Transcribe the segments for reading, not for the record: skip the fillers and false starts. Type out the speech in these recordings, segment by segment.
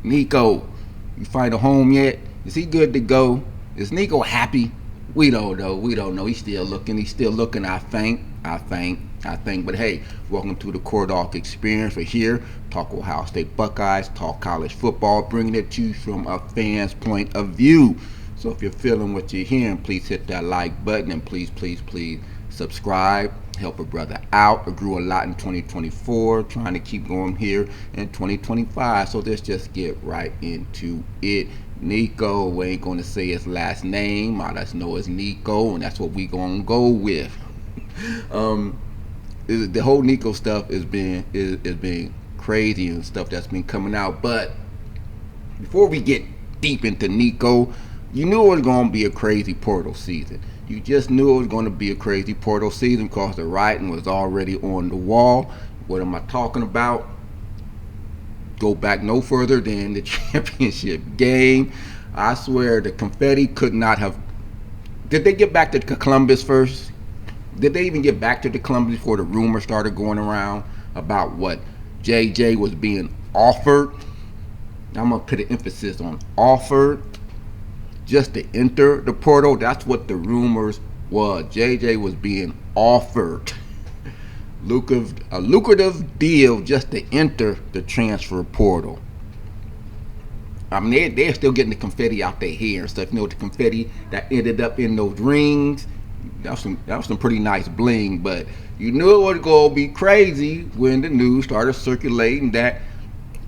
Nico, you find a home yet? Is he good to go? Is Nico happy? We don't know. We don't know. He's still looking. He's still looking. I think. I think. I think. But hey, welcome to the Core Dog Experience. We're here. Talk Ohio State Buckeyes. Talk college football. Bringing it to you from a fan's point of view. So if you're feeling what you're hearing, please hit that like button and please subscribe. Help a brother out. I grew a lot in 2024. Trying to keep going here in 2025. So let's just get right into it. Nico, we ain't gonna say his last name. All us know is Nico, and that's what we gonna go with. The whole Nico stuff is been crazy and stuff that's been coming out. But before we get deep into Nico, you knew it was gonna be a crazy portal season. You just knew it was gonna be a crazy portal season because the writing was already on the wall. What am I talking about? Go back no further than the championship game. I swear the confetti could not have. Did they get back to Columbus first? Did they even get back to the Columbus before the rumors started going around about what JJ was being offered? I'm gonna put an emphasis on offered, just to enter the portal. That's what the rumors was. JJ was being offered a lucrative deal just to enter the transfer portal. I mean, they're still getting the confetti out their hair and stuff. You know, the confetti that ended up in those rings. That was some pretty nice bling. But you knew it was going to be crazy when the news started circulating that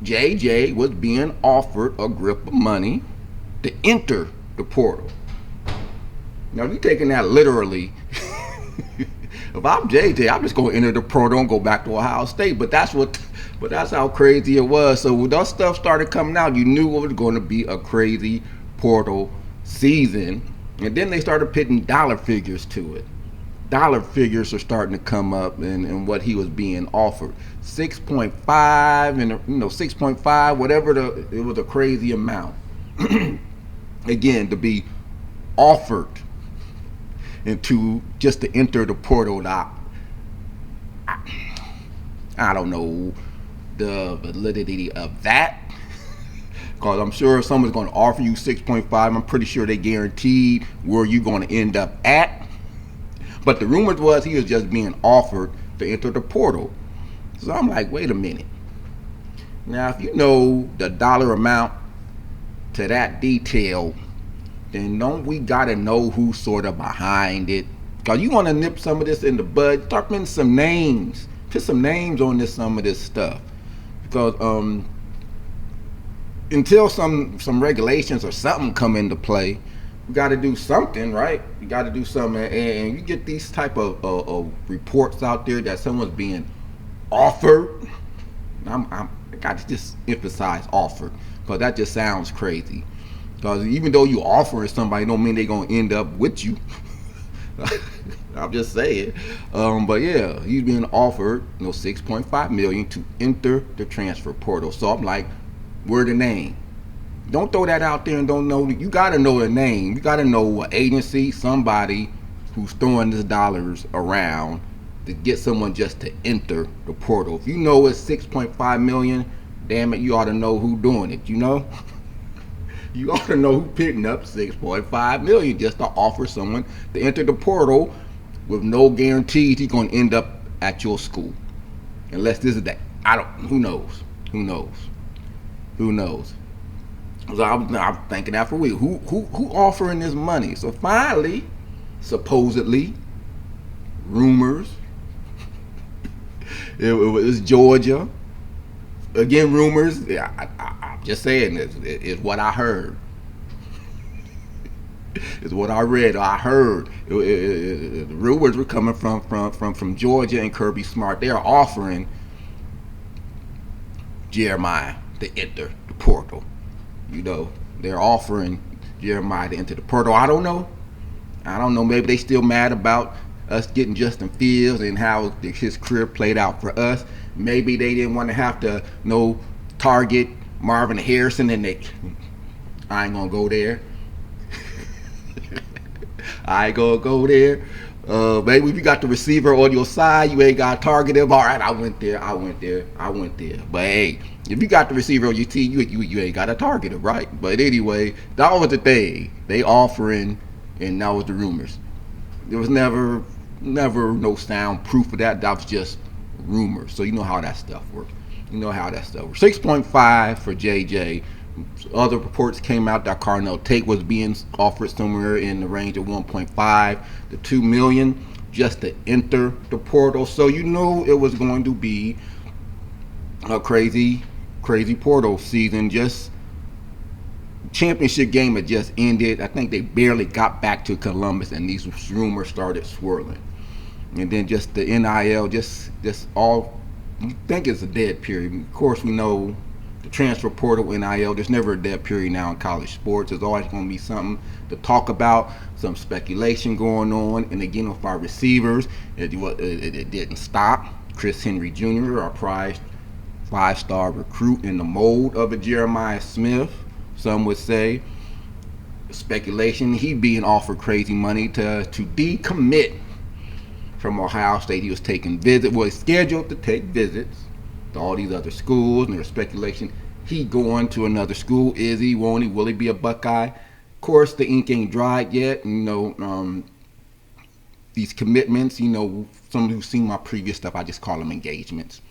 JJ was being offered a grip of money to enter the portal. Now, if you're taking that literally, if I'm JJ, I'm just going to enter the portal and go back to Ohio State. But that's how crazy it was. So when that stuff started coming out, you knew it was going to be a crazy portal season. And then they started putting dollar figures to it. Dollar figures are starting to come up and what he was being offered. 6.5 and 6.5, whatever it was a crazy amount. Again, to be offered into just to enter the portal. I don't know the validity of that, because I'm sure if someone's going to offer you 6.5, I'm pretty sure they guaranteed where you're going to end up at. But the rumors was he was just being offered to enter the portal. So I'm like, wait a minute. Now, if you know the dollar amount to that detail, then don't we gotta know who's sort of behind it? Because you want to nip some of this in the bud. Start putting some names. Put some names on some of this stuff. Because until some regulations or something come into play, we got to do something, right? You got to do something. And you get these type of reports out there that someone's being offered. I got to just emphasize offered, because that just sounds crazy. Because even though you offering somebody, don't mean they're going to end up with you. I'm just saying. But yeah, he's being offered $6.5 million to enter the transfer portal. So I'm like, where the name? Don't throw that out there and don't know. You got to know the name. You got to know what agency, somebody who's throwing these dollars around to get someone just to enter the portal. If you know it's 6.5 million, damn it, you ought to know who doing it, you know? You ought to know who picking up 6.5 million just to offer someone to enter the portal with no guarantees he's going to end up at your school. Unless this is that. Who knows? So I'm thinking that for real. Who offering this money? So finally, supposedly, rumors, it was Georgia. Again, rumors. Yeah, I'm just saying, it's what I heard. It's what I read. I heard. The rumors were coming from Georgia and Kirby Smart. They are offering Jeremiah to enter the portal. They're offering Jeremiah to enter the portal. I don't know. Maybe they still mad about us getting Justin Fields and how his career played out for us. Maybe they didn't want to have to target Marvin Harrison, and I ain't gonna go there. Maybe if you got the receiver on your side, you ain't got to target him. All right, I went there. But hey, if you got the receiver on your team, you ain't got to target him, right? But anyway, that was the thing. They offering, and that was the rumors. There was never no sound proof of that. That was just rumors. So you know how that stuff works. 6.5 for JJ. Other reports came out that Carnell Tate was being offered somewhere in the range of 1.5 to 2 million just to enter the portal. So you know it was going to be a crazy portal season. Just championship game had just ended. I think they barely got back to Columbus, and these rumors started swirling. And then just the NIL, just all, you think it's a dead period. Of course, we know the transfer portal, NIL, there's never a dead period now in college sports. There's always going to be something to talk about, some speculation going on. And again, with our receivers, it didn't stop. Chris Henry Jr., our prized 5-star recruit in the mold of a Jeremiah Smith, some would say. Speculation, he being offered crazy money to decommit from Ohio State. He was taking visits, was scheduled to take visits to all these other schools, and there's speculation he going to another school. Is he? Won't he? Will he be a Buckeye? Of course, the ink ain't dried yet. These commitments, some who've seen my previous stuff, I just call them engagements.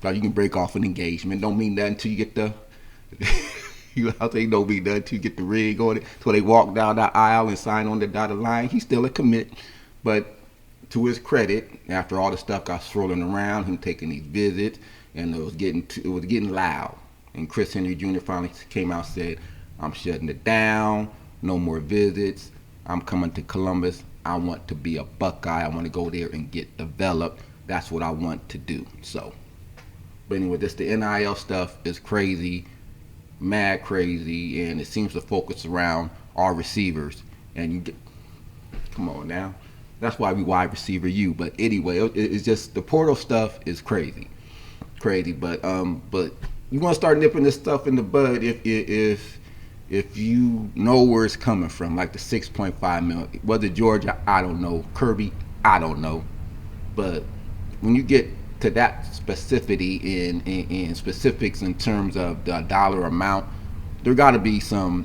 So you can break off an engagement. Don't mean nothing until you get the don't mean nothing until you get the ring on it. So they walk down that aisle and sign on the dotted line. He's still a commit, but to his credit, after all the stuff got swirling around, him taking these visits, and it was getting loud. And Chris Henry Jr. finally came out and said, "I'm shutting it down. No more visits. I'm coming to Columbus. I want to be a Buckeye. I want to go there and get developed. That's what I want to do." So, but anyway, the NIL stuff is crazy, mad crazy, and it seems to focus around our receivers. And come on now. That's why we wide receiver you. But anyway, it's just the portal stuff is crazy. But you want to start nipping this stuff in the bud if you know where it's coming from, like the 6.5 million. Whether Georgia, I don't know. Kirby, I don't know. But when you get to that specificity in specifics in terms of the dollar amount, there got to be some.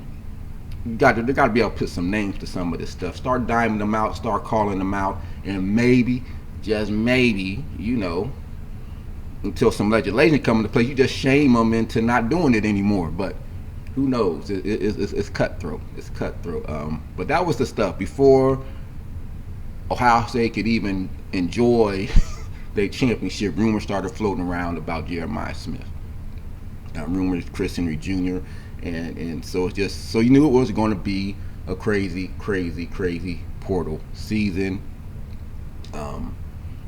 They got to be able to put some names to some of this stuff. Start diming them out, start calling them out, and maybe, just maybe, until some legislation comes into place, you just shame them into not doing it anymore. But who knows? It's cutthroat. It's cutthroat. But that was the stuff before Ohio State could even enjoy their championship. Rumors started floating around about Jeremiah Smith. Rumors Chris Henry Jr. And so it's just, so you knew it was going to be a crazy portal season.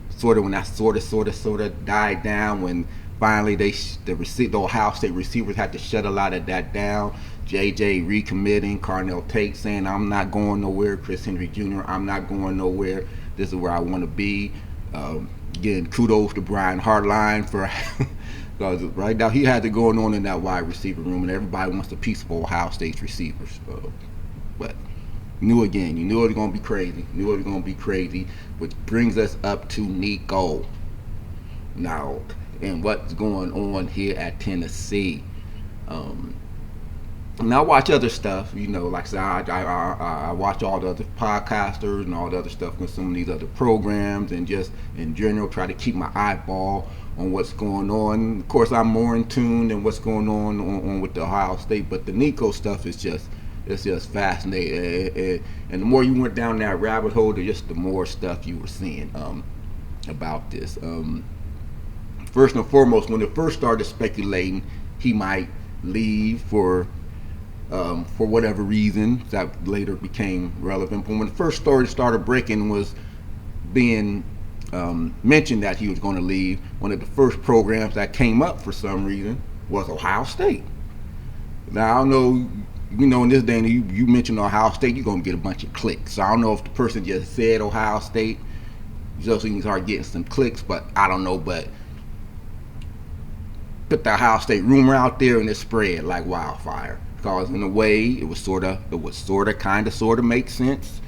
Sort of when that sort of died down, when finally the Ohio State receivers had to shut a lot of that down. JJ recommitting, Carnell Tate saying, "I'm not going nowhere." Chris Henry Jr., "I'm not going nowhere. This is where I want to be." Again, kudos to Brian Hartline for. Because right now he had it going on in that wide receiver room, and everybody wants a piece of Ohio State's receivers. But you knew it was going to be crazy. Which brings us up to Nico now and what's going on here at Tennessee. And I watch other stuff, like I said, I watch all the other podcasters and all the other stuff with some of these other programs, and just in general try to keep my eyeball on what's going on. Of course, I'm more in tune than what's going on with the Ohio State, but the Nico stuff is just fascinating. And the more you went down that rabbit hole, the more stuff you were seeing about this. First and foremost, when it first started speculating he might leave for whatever reason that later became relevant, but when the first story started breaking, was being mentioned that he was going to leave, one of the first programs that came up for some reason was Ohio State. Now, I don't know, in this day and age, you mention Ohio State, you're going to get a bunch of clicks. So I don't know if the person just said Ohio State just so you can start getting some clicks, but I don't know. But put the Ohio State rumor out there, and it spread like wildfire. Because in a way, it would sort of make sense.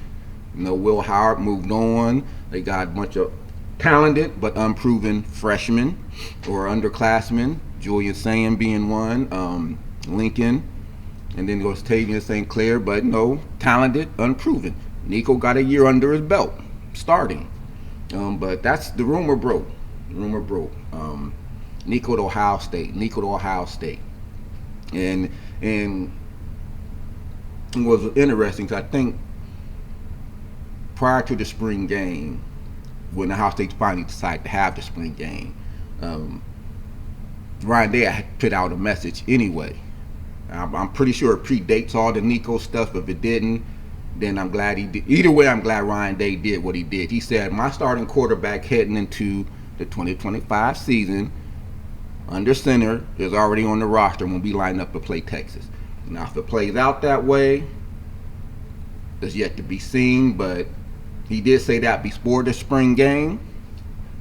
Will Howard moved on. They got a bunch of talented but unproven freshmen or underclassmen. Julian Saying being one. Lincoln, and then goes Tavian St. Clair, but no, talented, unproven. Nico got a year under his belt, starting. But that's the rumor broke. Nico to Ohio State. And it was interesting because I think prior to the spring game, when Ohio State finally decided to have the spring game, Ryan Day had put out a message anyway. I'm pretty sure it predates all the Nico stuff. If it didn't, then I'm glad he did. Either way, I'm glad Ryan Day did what he did. He said, my starting quarterback heading into the 2025 season under center is already on the roster when we line up to play Texas. Now, if it plays out that way, it's yet to be seen, but he did say that before the spring game.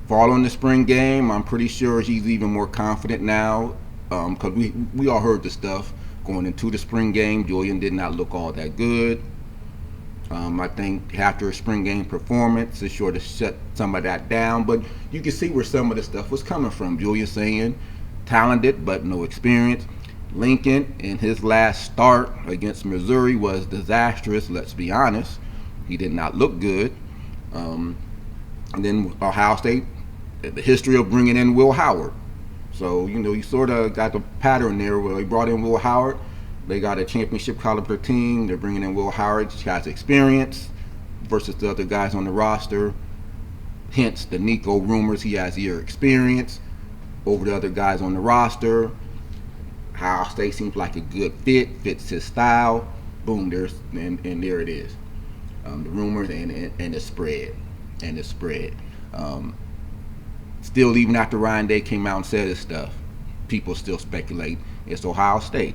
Following the spring game, I'm pretty sure he's even more confident now, because we all heard the stuff going into the spring game. Julian did not look all that good. I think after a spring game performance, it's sure to shut some of that down, but you can see where some of the stuff was coming from. Julian saying, talented but no experience. Lincoln, in his last start against Missouri, was disastrous, let's be honest. He did not look good. And then Ohio State, the history of bringing in Will Howard. So, you sort of got the pattern there where they brought in Will Howard. They got a championship caliber team. They're bringing in Will Howard. He has experience versus the other guys on the roster. Hence the Nico rumors. He has year experience over the other guys on the roster. Ohio State seems like a good fit, fits his style. Boom, there it is. The rumors and the spread. Still, even after Ryan Day came out and said his stuff, people still speculate it's Ohio State.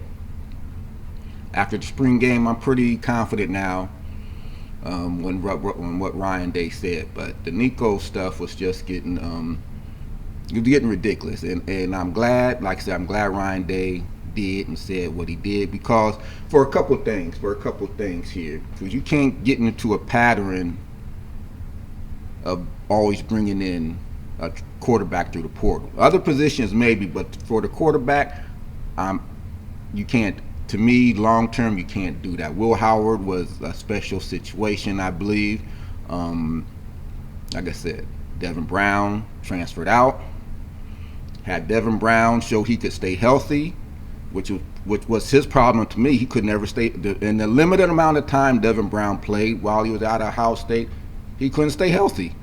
After the spring game, I'm pretty confident now when what Ryan Day said. But the Nico stuff was just getting ridiculous, and I'm glad, like I said, I'm glad Ryan Day did and said what he did, because for a couple of things here, because you can't get into a pattern of always bringing in a quarterback through the portal. Other positions maybe, but for the quarterback, you can't. To me, long term, you can't do that. Will Howard was a special situation, I believe. Like I said, Devin Brown transferred out. Had Devin Brown show he could stay healthy, which was his problem to me. He could never stay. In the limited amount of time Devin Brown played while he was out of Ohio State, he couldn't stay healthy.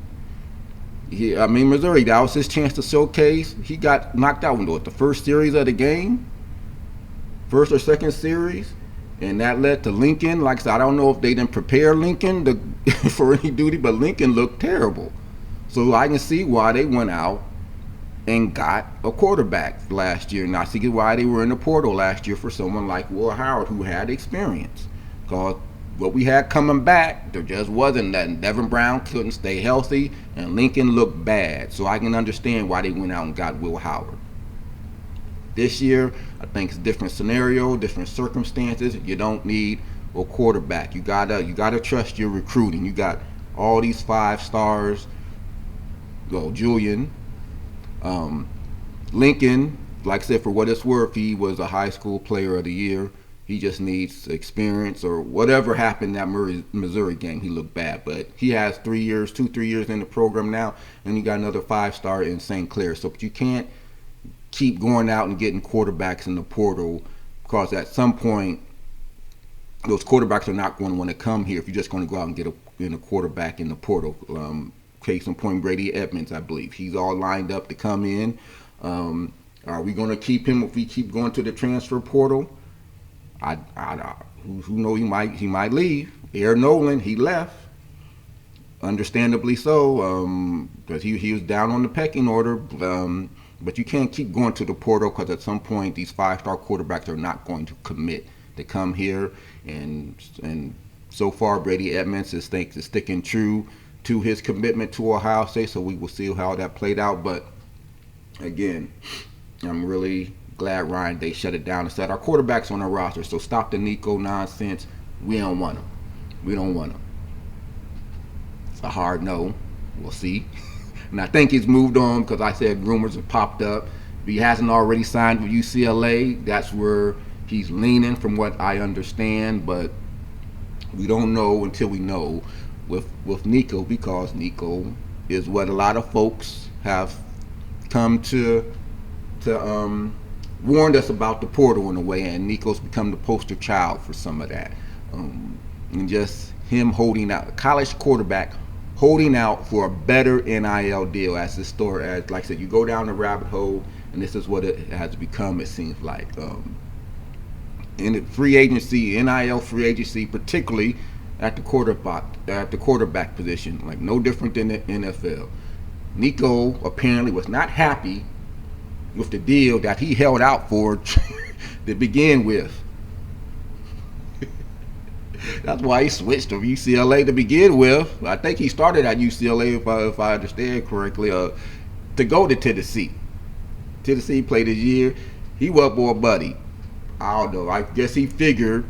Missouri, that was his chance to showcase. He got knocked out in the first series of the game, first or second series, and that led to Lincoln. Like I said, I don't know if they didn't prepare Lincoln for any duty, but Lincoln looked terrible. So I can see why they went out and got a quarterback last year. And I see why they were in the portal last year for someone like Will Howard, who had experience. Because what we had coming back, there just wasn't nothing. Devin Brown couldn't stay healthy, and Lincoln looked bad. So I can understand why they went out and got Will Howard. This year, I think it's a different scenario, different circumstances. You don't need a quarterback. You gotta trust your recruiting. You got all these 5 stars. Julian, Lincoln, like I said, for what it's worth, he was a high school player of the year. He just needs experience, or whatever happened that Missouri game. He looked bad, but he has 3 years, 2-3 years in the program now, and you got another 5-star in St. Clair. So you can't keep going out and getting quarterbacks in the portal, because at some point those quarterbacks are not going to want to come here if you're just going to go out and get a quarterback in the portal. Case in point, Brady Edmonds, I believe. He's all lined up to come in. Are we going to keep him if we keep going to the transfer portal? Who knows? He might leave. Aaron Nolan, he left. Understandably so, because he was down on the pecking order. But you can't keep going to the portal, because at some point these 5-star quarterbacks are not going to commit to come here. And so far, Brady Edmonds is sticking true to his commitment to Ohio State, so we will see how that played out. But again, I'm really glad Ryan Day shut it down and said our quarterback's on our roster, so stop the Nico nonsense. We don't want him. a hard no. We'll see. And I think he's moved on because I said rumors have popped up. If he hasn't already signed with UCLA, that's where he's leaning from what I understand. But we don't know until we know with Nico, because Nico is what a lot of folks have come to warned us about the portal in a way, and Nico's become the poster child for some of that. And just him holding out, college quarterback holding out for a better NIL deal, as the story, as like I said, you go down the rabbit hole, and this is what it has become. It seems like in the free agency, NIL free agency, particularly at the quarterback position, like no different than the NFL. Nico apparently was not happy with the deal that he held out for to begin with. That's why he switched to UCLA to begin with. I think he started at UCLA, if I understand correctly, to go to Tennessee. Tennessee played his year. He was more buddy. I don't know. I guess he figured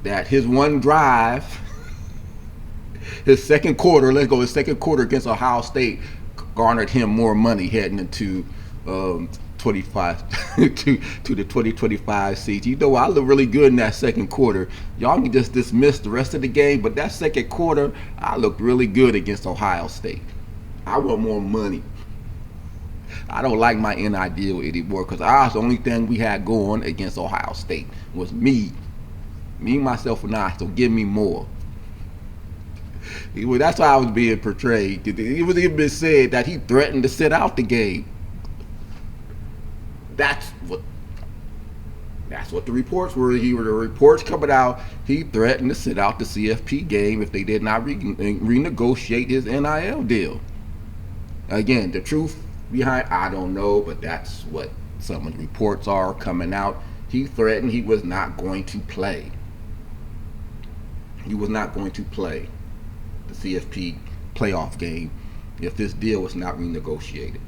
that his one drive, his second quarter against Ohio State, garnered him more money heading into 25 to the 2025 season. You know, I looked really good in that second quarter. Y'all can just dismiss the rest of the game, but that second quarter, I looked really good against Ohio State. I want more money. I don't like my NIL deal anymore because the only thing we had going against Ohio State was me, myself, and I. So give me more. That's how I was being portrayed. It was even said that he threatened to sit out the game. That's what the reports were. The reports coming out, he threatened to sit out the CFP game if they did not renegotiate his NIL deal. Again, the truth behind, I don't know, but that's what some of the reports are coming out. He threatened he was not going to play. He was not going to play the CFP playoff game if this deal was not renegotiated.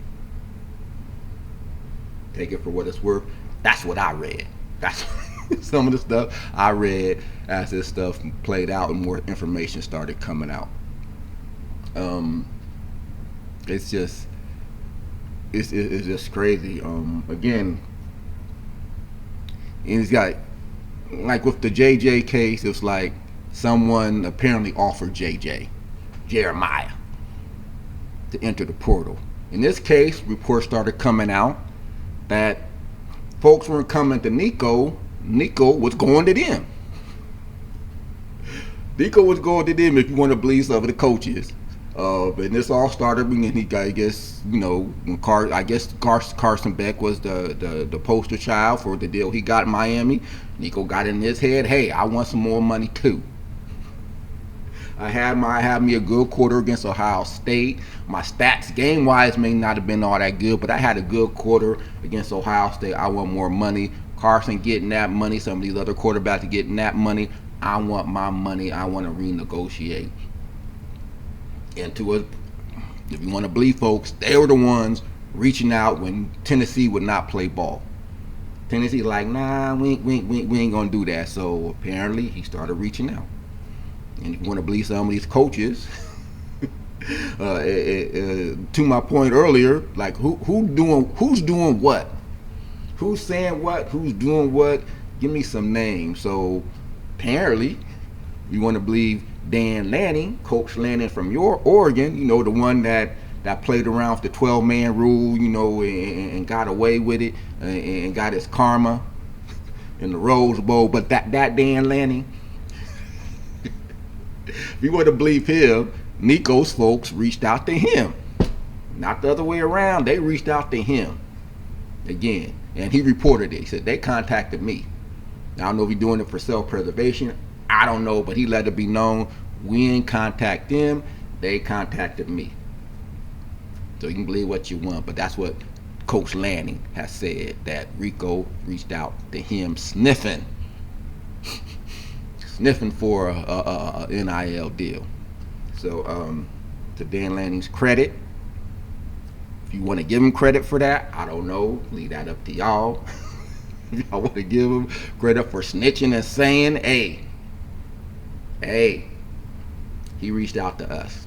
Take it for what it's worth. That's what I read. That's some of the stuff I read as this stuff played out and more information started coming out. It's just crazy. Again, and he's got, like with the JJ case, it's like someone apparently offered Jeremiah to enter the portal. In this case, reports started coming out that folks weren't coming to Nico. Nico was going to them. Nico was going to them, if you want to believe some of the coaches. And this all started when he got, I guess, you know, when Carson Beck was the poster child for the deal he got in Miami. Nico got in his head, hey, I want some more money too. I had me a good quarter against Ohio State. My stats game-wise may not have been all that good, but I had a good quarter against Ohio State. I want more money. Carson getting that money. Some of these other quarterbacks are getting that money. I want my money. I want to renegotiate. And if you want to believe folks, they were the ones reaching out when Tennessee would not play ball. Tennessee's like, nah, we ain't gonna do that. So apparently he started reaching out. And if you want to believe some of these coaches, to my point earlier, like who's doing what? Who's saying what? Who's doing what? Give me some names. So apparently, you want to believe Dan Lanning, Coach Lanning from Oregon, you know, the one that played around with the 12-man rule, you know, and got away with it and got his karma in the Rose Bowl. But that Dan Lanning, if you want to believe him, Nico's folks reached out to him. Not the other way around. They reached out to him again. And he reported it. He said, they contacted me. I don't know if he's doing it for self-preservation. I don't know, but he let it be known. We didn't contact them. They contacted me. So you can believe what you want, but that's what Coach Lanning has said, that Rico reached out to him sniffing for a NIL deal. So to Dan Lanning's credit, if you want to give him credit for that, I don't know. Leave that up to y'all. If y'all want to give him credit for snitching and saying, hey, he reached out to us.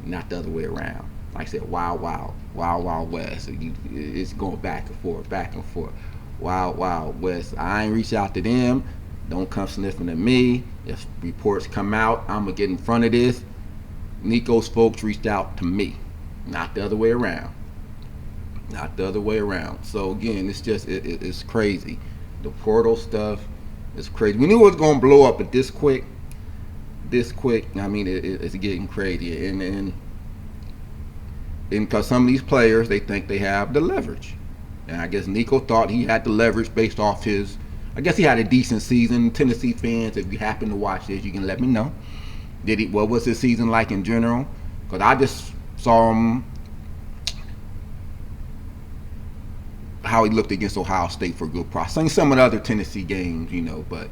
not the other way around. Like I said, wild west. It's going back and forth, back and forth. Wild west. I ain't reach out to them. Don't come sniffing at me. If reports come out, I'm gonna get in front of this. Nico's folks reached out to me, not the other way around. Not the other way around. So again, it's crazy. The portal stuff is crazy. We knew it was gonna blow up, but this quick. I mean, it's getting crazy, and because some of these players, they think they have the leverage, and I guess Nico thought he had the leverage based off his. I guess he had a decent season. Tennessee fans, if you happen to watch this, you can let me know. What was his season like in general? Because I just saw him how he looked against Ohio State for a good process. Seen some of the other Tennessee games, but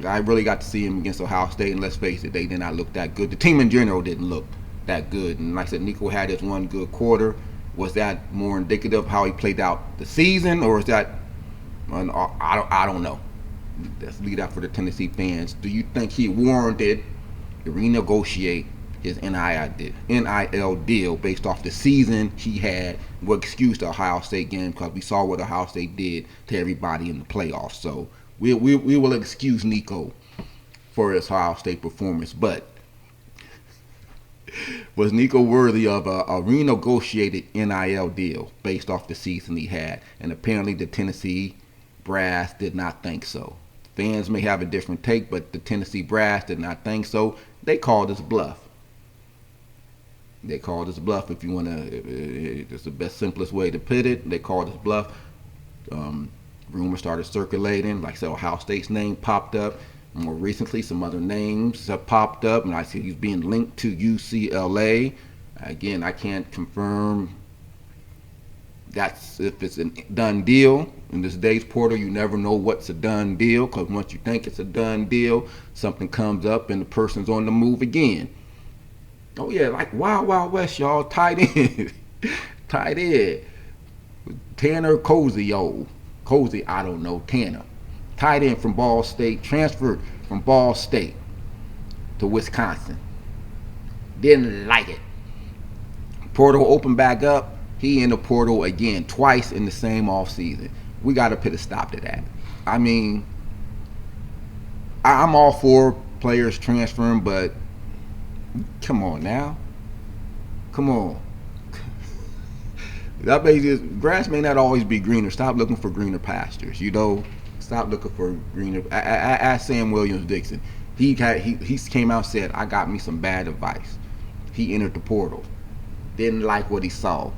I really got to see him against Ohio State, and let's face it, they did not look that good. The team in general didn't look that good, and like I said, Nico had his one good quarter. Was that more indicative of how he played out the season, or is that I don't know. Let's leave that for the Tennessee fans. Do you think he warranted to renegotiate his NIL deal based off the season he had? What excuse the Ohio State game, because we saw what Ohio State did to everybody in the playoffs. So we will excuse Nico for his Ohio State performance, but was Nico worthy of a renegotiated NIL deal based off the season he had? And apparently the Tennessee brass did not think so. Fans may have a different take, but the Tennessee brass did not think so. They called us bluff. If you want to, it's the best, simplest way to put it. They called us bluff. Rumors started circulating. Like I said, Ohio State's name popped up. More recently, some other names have popped up, and I see he's being linked to UCLA. Again, I can't confirm that's if it's a done deal. In this day's portal, you never know what's a done deal, because once you think it's a done deal, something comes up and the person's on the move again. Oh yeah, like Wild West, y'all. Tight end. Tanner Cozy, I don't know, Tanner. Tight end from Ball State, transferred from Ball State to Wisconsin. Didn't like it. Portal opened back up. He in the portal again twice in the same offseason. We got to put a stop to that. I mean, I'm all for players transferring, but come on now. Come on. That grass may not always be greener. Stop looking for greener pastures. Stop looking for greener. Ask Sam Williams-Dixon. He came out and said, I got me some bad advice. He entered the portal. Didn't like what he saw,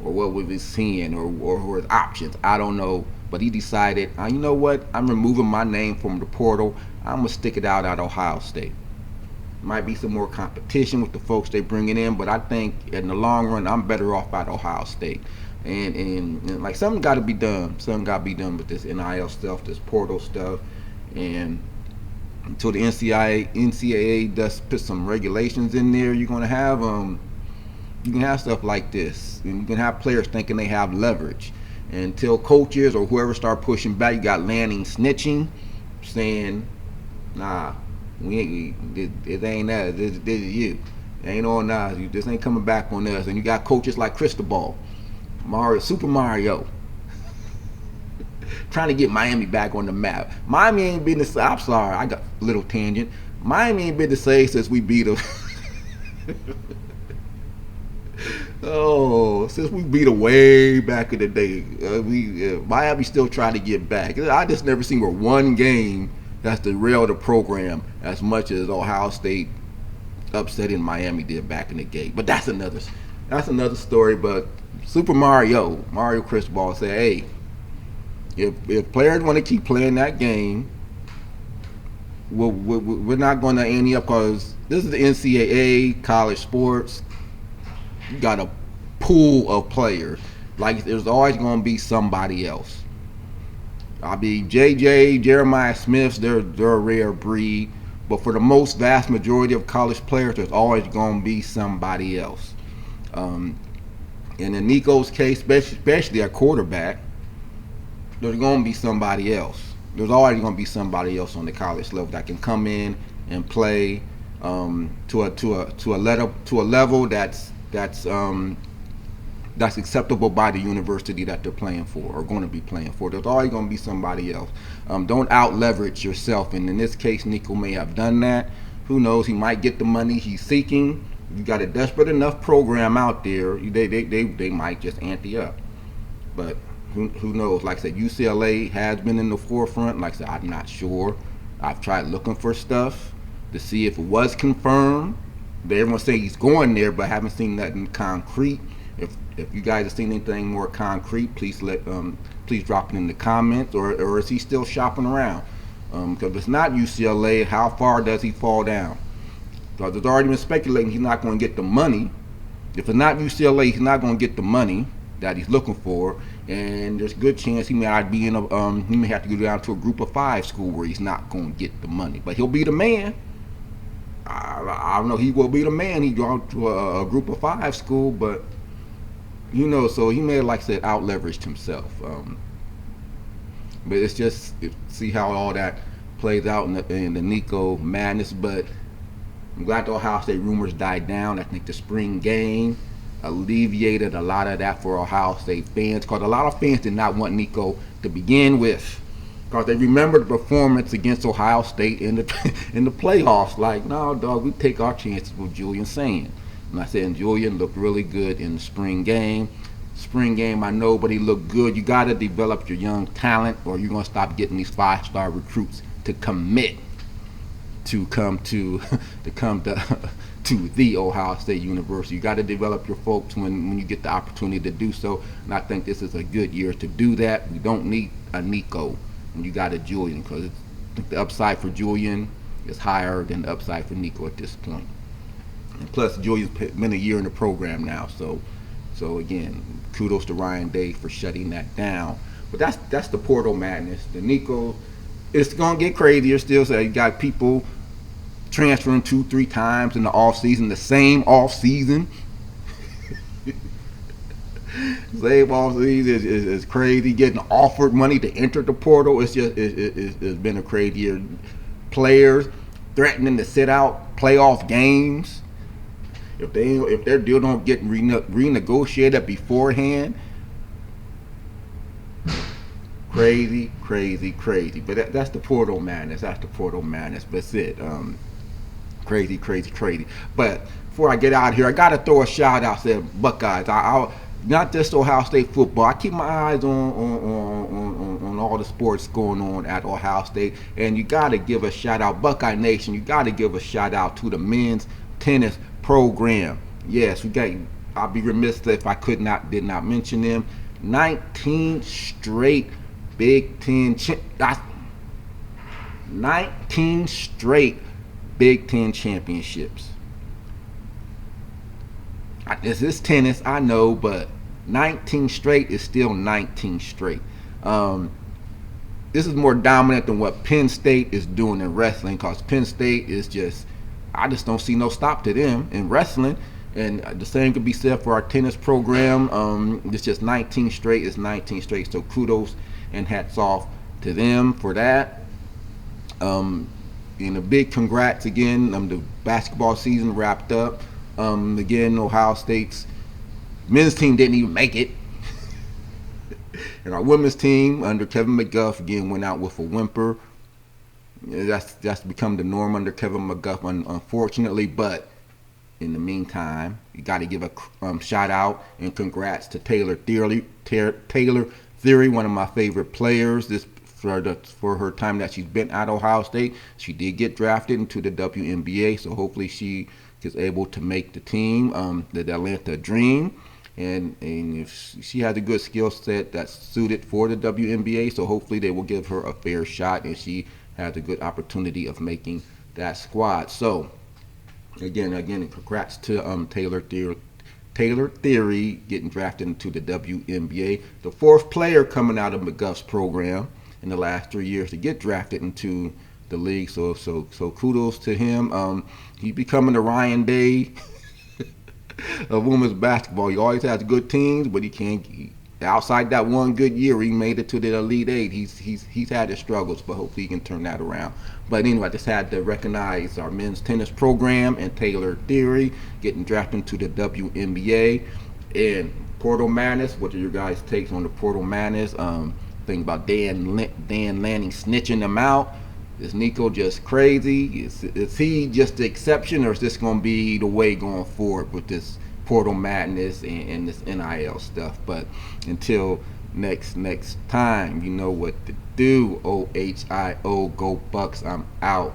or what was he seeing, or his options. I don't know. But he decided, you know what? I'm removing my name from the portal. I'm going to stick it out at Ohio State. Might be some more competition with the folks they bringing in, but I think in the long run, I'm better off at Ohio State. And like, something got to be done. Something got to be done with this NIL stuff, this portal stuff. And until the NCAA does put some regulations in there, you're going to have you can have stuff like this. And you can have players thinking they have leverage. And until coaches or whoever start pushing back, you got Lanning snitching, saying, nah, it ain't that. This is you. It ain't on us. This ain't coming back on us. And you got coaches like Cristobal, Super Mario, trying to get Miami back on the map. Miami ain't been the. I'm sorry, I got a little tangent. Miami ain't been the same since we beat them. Since we beat them way back in the day, Miami still trying to get back. I just never seen where one game that's derailed the program as much as Ohio State upsetting Miami did back in the day. But that's another story. But Super Mario Cristobal said, hey, if players want to keep playing that game, we're not going to ante up, because this is the NCAA, college sports. You got a pool of players. Like, there's always going to be somebody else. I mean, JJ, Jeremiah Smiths, they're a rare breed. But for the most vast majority of college players, there's always going to be somebody else. And in Nico's case, especially at quarterback, there's going to be somebody else. There's always going to be somebody else on the college level that can come in and play. to a level that's acceptable by the university that they're playing for or going to be playing for. There's always going to be somebody else. Don't out leverage yourself. And in this case, Nico may have done that. Who knows? He might get the money he's seeking. You got a desperate enough program out there. They might just ante up. But who knows? Like I said, UCLA has been in the forefront. Like I said, I'm not sure. I've tried looking for stuff to see if it was confirmed. Everyone say he's going there, but I haven't seen nothing concrete. If you guys have seen anything more concrete, please please drop it in the comments. Or is he still shopping around? Because if it's not UCLA, how far does he fall down? Because there's already been speculating he's not going to get the money. If it's not UCLA, he's not going to get the money that he's looking for, and there's a good chance he may not be in he may have to go down to a Group of 5 school where he's not going to get the money. But he'll be the man. I don't know. He will be the man. He go to a Group of 5 school, but so he may have, like I said, out leveraged himself. But it's just see how all that plays out in the Nico madness. But I'm glad the Ohio State rumors died down. I think the spring game alleviated a lot of that for Ohio State fans, because a lot of fans did not want Nico to begin with, because they remember the performance against Ohio State in the playoffs. Like, no, dog, we take our chances with Julian Sand. And I said, Julian looked really good in the spring game. I know, but he looked good. You got to develop your young talent, or you're going to stop getting these 5-star recruits to commit to come to the Ohio State University. You got to develop your folks when you get the opportunity to do so. And I think this is a good year to do that. We don't need a Nico when you got a Julian, because I think the upside for Julian is higher than the upside for Nico at this point. And plus, Julian's been a year in the program now, so again, kudos to Ryan Day for shutting that down. But that's the portal madness. The Nico, it's gonna get crazier still. So you got people transferring 2-3 times in the off season, the same off season. Same off season is crazy. Getting offered money to enter the portal. It's been a crazy year. Players threatening to sit out playoff games if their deal don't get renegotiated beforehand. Crazy. But that's the portal madness. That's it. Crazy. But before I get out of here, I gotta throw a shout out to Buckeyes. I not just Ohio State football. I keep my eyes on all the sports going on at Ohio State, and you gotta give a shout out, Buckeye Nation. You gotta give a shout out to the men's tennis program. Yes, I'll be remiss if I did not mention them. 19 straight Big Ten 19 straight Big Ten championships. This is tennis, I know, but 19 straight is still 19 straight. This is more dominant than what Penn State is doing in wrestling, because Penn State is I just don't see no stop to them in wrestling. And the same could be said for our tennis program. It's just 19 straight is 19 straight. So kudos and hats off to them for that. And a big congrats again. The basketball season wrapped up. Again, Ohio State's men's team didn't even make it. And our women's team under Kevin McGuff again went out with a whimper. That's become the norm under Kevin McGuff, unfortunately. But in the meantime, you got to give a shout out and congrats to Taylor Theory, one of my favorite players. For her time that she's been at Ohio State, she did get drafted into the WNBA. So hopefully she is able to make the team, the Atlanta Dream. And if she has a good skill set that's suited for the WNBA, so hopefully they will give her a fair shot and she has a good opportunity of making that squad. So again, congrats to Taylor Theory getting drafted into the WNBA, the 4th player coming out of McGuff's program in the last 3 years to get drafted into the league. So kudos to him. He's becoming the Ryan Day of women's basketball. He always has good teams, but he outside that one good year, he made it to the Elite Eight. He's had his struggles, but hopefully he can turn that around. But anyway, I just had to recognize our men's tennis program and Taylor Theory getting drafted into the WNBA. And Portal Madness, what are your guys' takes on the Portal Madness? Think about Dan Lanning snitching them out. Is Nico just crazy? Is he just the exception, or is this going to be the way going forward with this Portal Madness and this NIL stuff? But until next time, you know what to do. OHIO, go Bucks. I'm out.